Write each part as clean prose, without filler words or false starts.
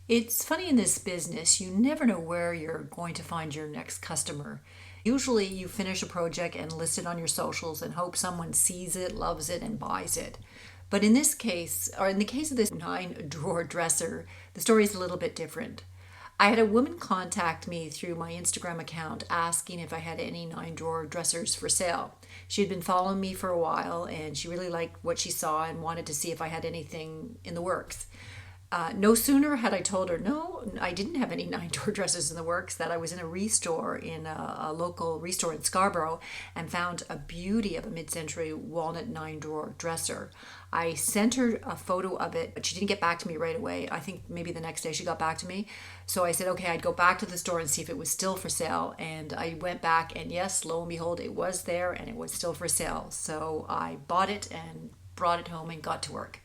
It's funny in this business, you never know where you're going to find your next customer. Usually, you finish a project and list it on your socials and hope someone sees it, loves it, and buys it. But in this case, or in the case of this 9 drawer dresser, the story is a little bit different. I had a woman contact me through my Instagram account asking if I had any 9 drawer dressers for sale. She had been following me for a while and she really liked what she saw and wanted to see if I had anything in the works. No sooner had I told her, no, I didn't have any 9 drawer dressers in the works, that I was in a restore in a local restore in Scarborough and found a beauty of a mid century walnut 9 drawer dresser. I sent her a photo of it, but she didn't get back to me right away. I think maybe the next day she got back to me. So I said, okay, I'd go back to the store and see if it was still for sale. And I went back, and yes, lo and behold, it was there and it was still for sale. So I bought it and brought it home and got to work.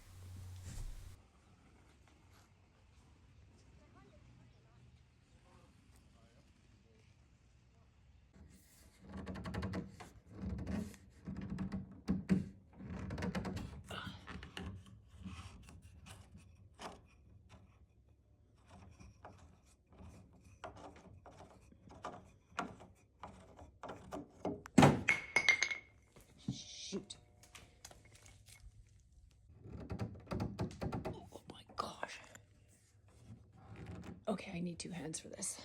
Shoot. Oh my gosh. Okay, I need 2 hands for this.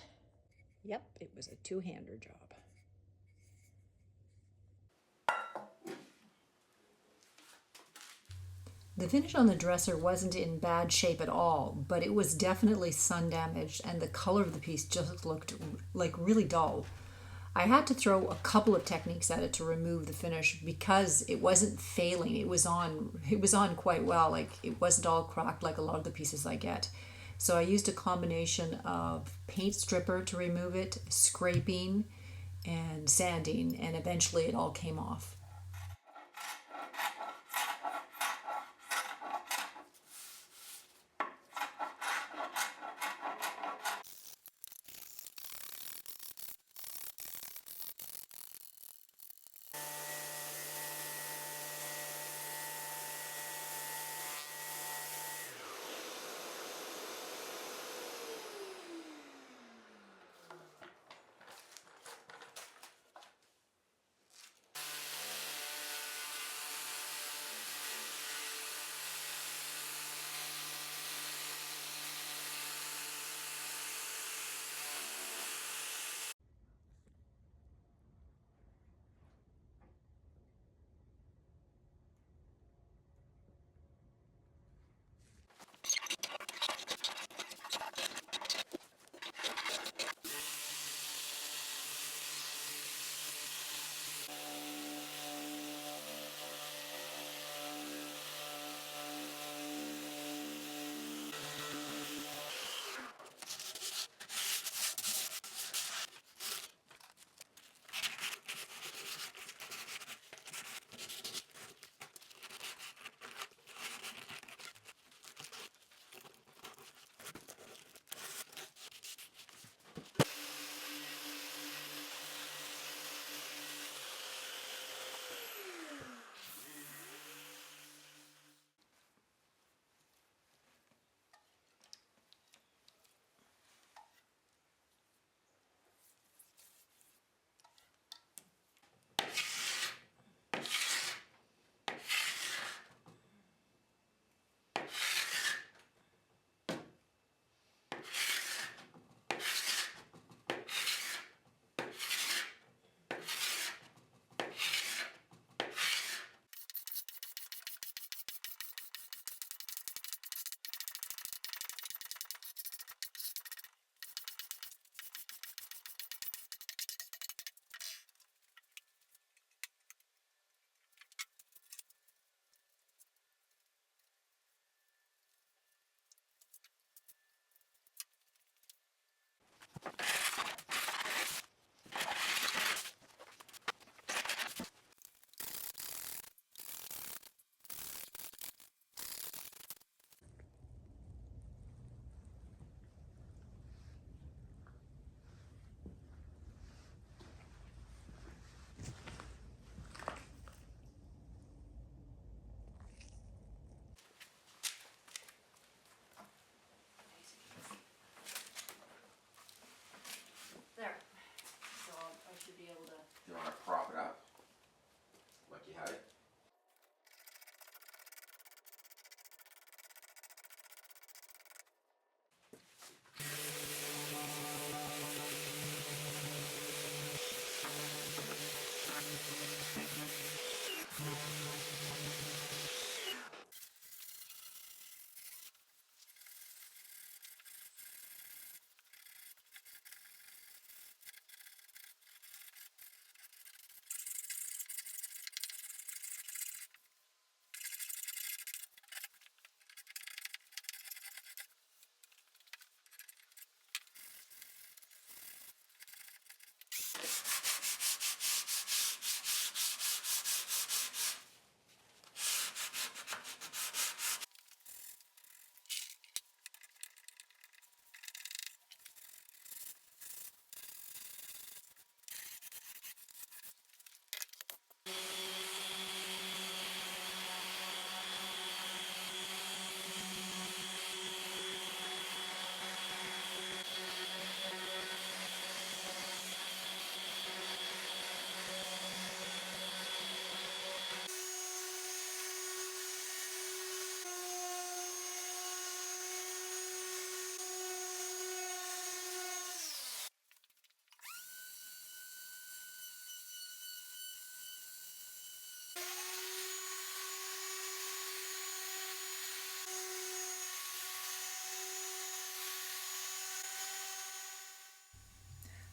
Yep, it was a two-hander job. The finish on the dresser wasn't in bad shape at all, but it was definitely sun damaged and the color of the piece just looked like really dull. I had to throw a couple of techniques at it to remove the finish because it wasn't failing. It was on quite well. Like it wasn't all cracked like a lot of the pieces I get. So I used a combination of paint stripper to remove it, scraping and sanding, and eventually it all came off.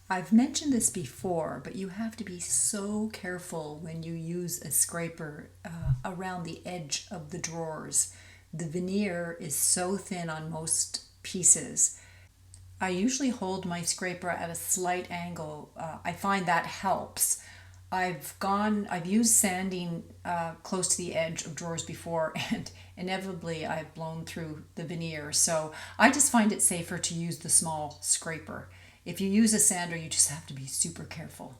I've mentioned this before, but you have to be so careful when you use a scraper around the edge of the drawers. The veneer is so thin on most pieces. I usually hold my scraper at a slight angle. I find that helps. I've used sanding close to the edge of drawers before, and inevitably I've blown through the veneer. So I just find it safer to use the small scraper. If you use a sander, you just have to be super careful.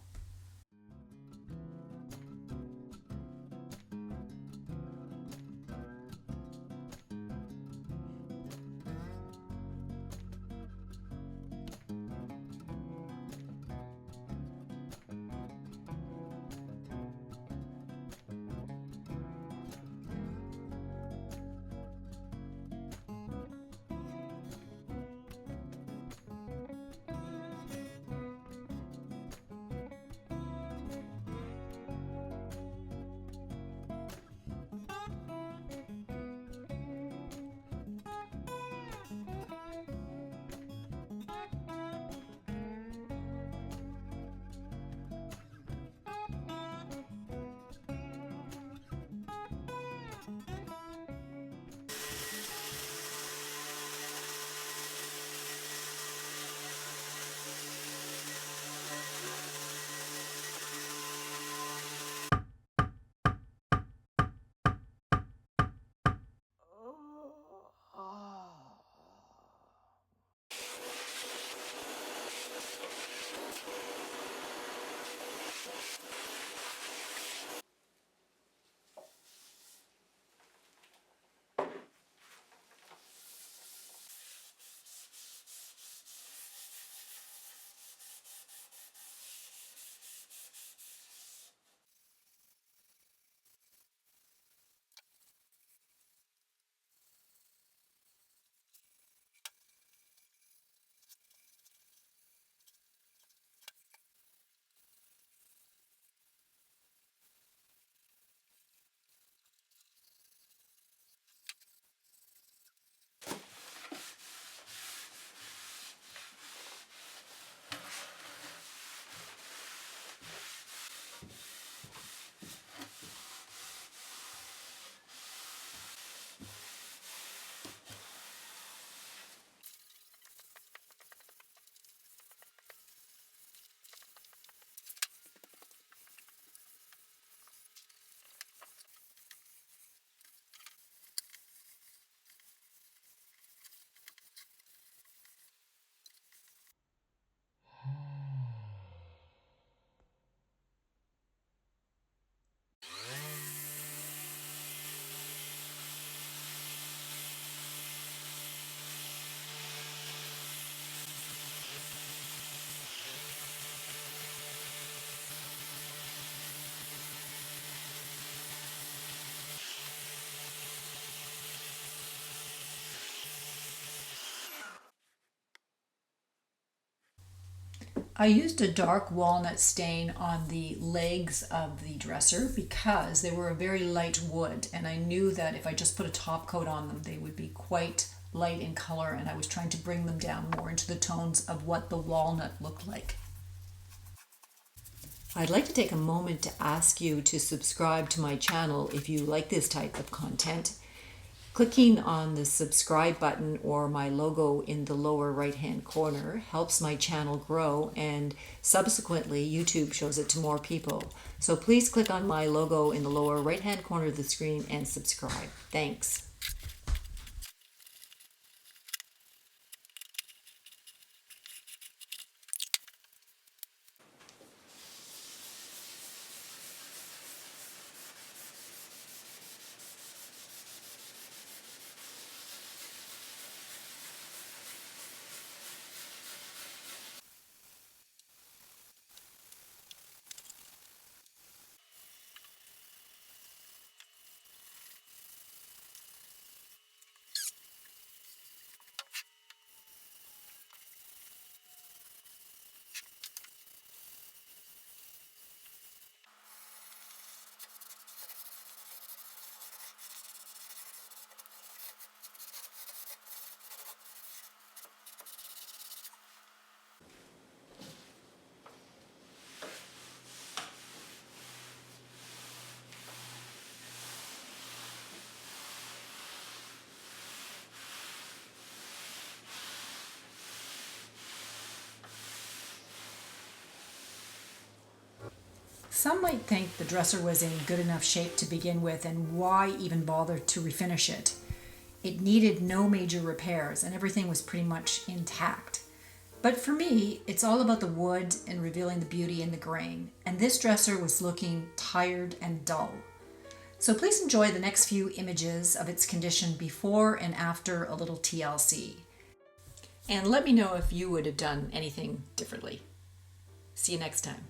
I used a dark walnut stain on the legs of the dresser because they were a very light wood, and I knew that if I just put a top coat on them, they would be quite light in color, and I was trying to bring them down more into the tones of what the walnut looked like. I'd like to take a moment to ask you to subscribe to my channel if you like this type of content. Clicking on the subscribe button or my logo in the lower right hand corner helps my channel grow, and subsequently YouTube shows it to more people. So please click on my logo in the lower right hand corner of the screen and subscribe. Thanks. Some might think the dresser was in good enough shape to begin with, and why even bother to refinish it? It needed no major repairs and everything was pretty much intact. But for me, it's all about the wood and revealing the beauty in the grain, and this dresser was looking tired and dull. So please enjoy the next few images of its condition before and after a little TLC. And let me know if you would have done anything differently. See you next time.